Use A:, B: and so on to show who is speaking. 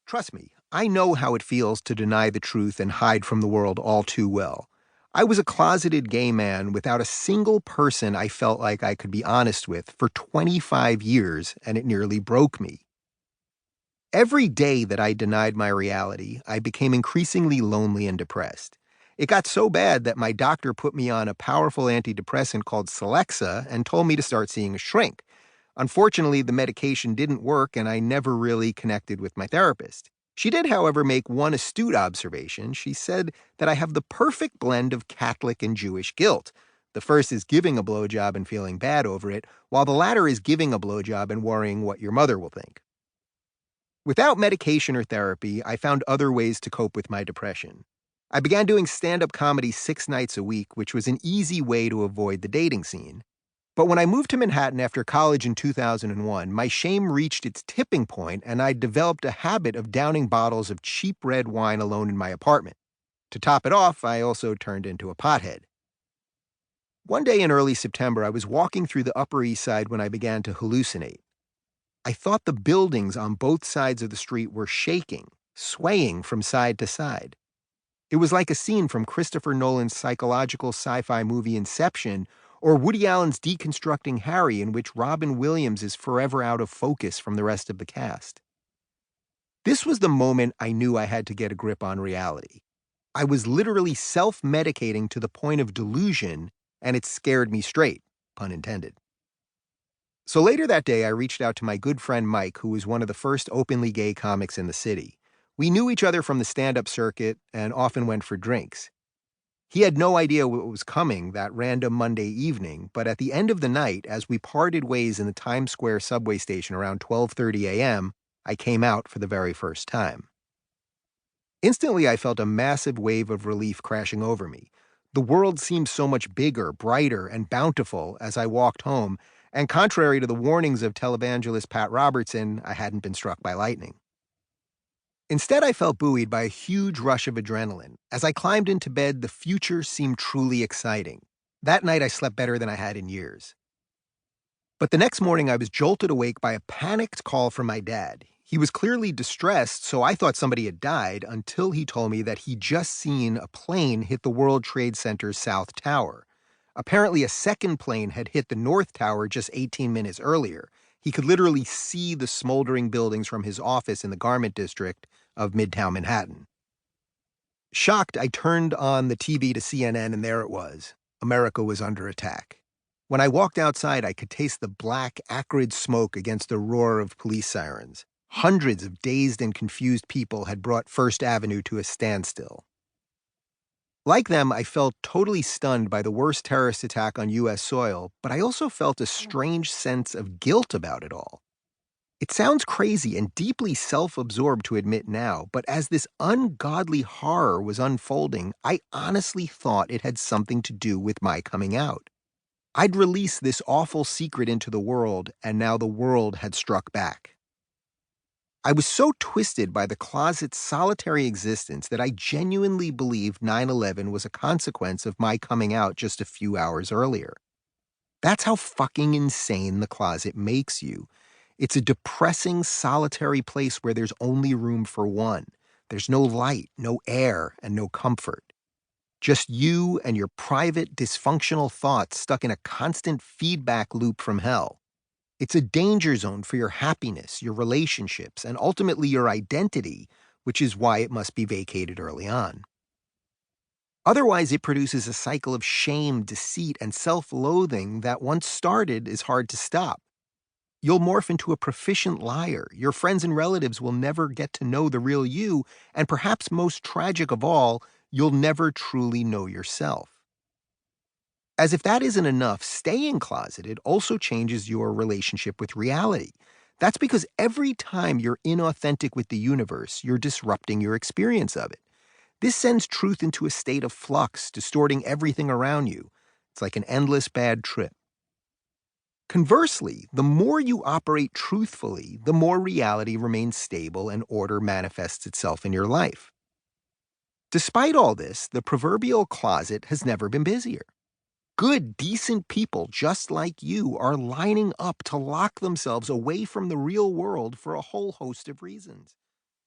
A: Trust me, I know how it feels to deny the truth and hide from the world all too well. I was a closeted gay man without a single person I felt like I could be honest with for 25 years, and it nearly broke me. Every day that I denied my reality, I became increasingly lonely and depressed. It got so bad that my doctor put me on a powerful antidepressant called Celexa and told me to start seeing a shrink. Unfortunately, the medication didn't work and I never really connected with my therapist. She did, however, make one astute observation. She said that I have the perfect blend of Catholic and Jewish guilt. The first is giving a blowjob and feeling bad over it, while the latter is giving a blowjob and worrying what your mother will think. Without medication or therapy, I found other ways to cope with my depression. I began doing stand-up comedy 6 nights a week, which was an easy way to avoid the dating scene. But when I moved to Manhattan after college in 2001, my shame reached its tipping point and I developed a habit of downing bottles of cheap red wine alone in my apartment. To top it off, I also turned into a pothead. One day in early September, I was walking through the Upper East Side when I began to hallucinate. I thought the buildings on both sides of the street were shaking, swaying from side to side. It was like a scene from Christopher Nolan's psychological sci-fi movie Inception or Woody Allen's Deconstructing Harry, in which Robin Williams is forever out of focus from the rest of the cast. This was the moment I knew I had to get a grip on reality. I was literally self-medicating to the point of delusion, and it scared me straight, pun intended. So later that day, I reached out to my good friend Mike, who was one of the first openly gay comics in the city. We knew each other from the stand-up circuit and often went for drinks. He had no idea what was coming that random Monday evening, but at the end of the night, as we parted ways in the Times Square subway station around 12:30 a.m., I came out for the very first time. Instantly, I felt a massive wave of relief crashing over me. The world seemed so much bigger, brighter, and bountiful as I walked home, and contrary to the warnings of televangelist Pat Robertson, I hadn't been struck by lightning. Instead, I felt buoyed by a huge rush of adrenaline. As I climbed into bed, the future seemed truly exciting. That night, I slept better than I had in years. But the next morning, I was jolted awake by a panicked call from my dad. He was clearly distressed, so I thought somebody had died until he told me that he'd just seen a plane hit the World Trade Center's South Tower. Apparently, a second plane had hit the North Tower just 18 minutes earlier. He could literally see the smoldering buildings from his office in the garment district of Midtown Manhattan. Shocked, I turned on the TV to CNN, and there it was. America was under attack. When I walked outside, I could taste the black, acrid smoke against the roar of police sirens. Hundreds of dazed and confused people had brought First Avenue to a standstill. Like them, I felt totally stunned by the worst terrorist attack on U.S. soil, but I also felt a strange sense of guilt about it all. It sounds crazy and deeply self-absorbed to admit now, but as this ungodly horror was unfolding, I honestly thought it had something to do with my coming out. I'd released this awful secret into the world, and now the world had struck back. I was so twisted by the closet's solitary existence that I genuinely believed 9/11 was a consequence of my coming out just a few hours earlier. That's how fucking insane the closet makes you. It's a depressing, solitary place where there's only room for one. There's no light, no air, and no comfort. Just you and your private, dysfunctional thoughts stuck in a constant feedback loop from hell. It's a danger zone for your happiness, your relationships, and ultimately your identity, which is why it must be vacated early on. Otherwise, it produces a cycle of shame, deceit, and self-loathing that once started is hard to stop. You'll morph into a proficient liar. Your friends and relatives will never get to know the real you, and perhaps most tragic of all, you'll never truly know yourself. As if that isn't enough, staying closeted also changes your relationship with reality. That's because every time you're inauthentic with the universe, you're disrupting your experience of it. This sends truth into a state of flux, distorting everything around you. It's like an endless bad trip. Conversely, the more you operate truthfully, the more reality remains stable and order manifests itself in your life. Despite all this, the proverbial closet has never been busier. Good, decent people just like you are lining up to lock themselves away from the real world for a whole host of reasons.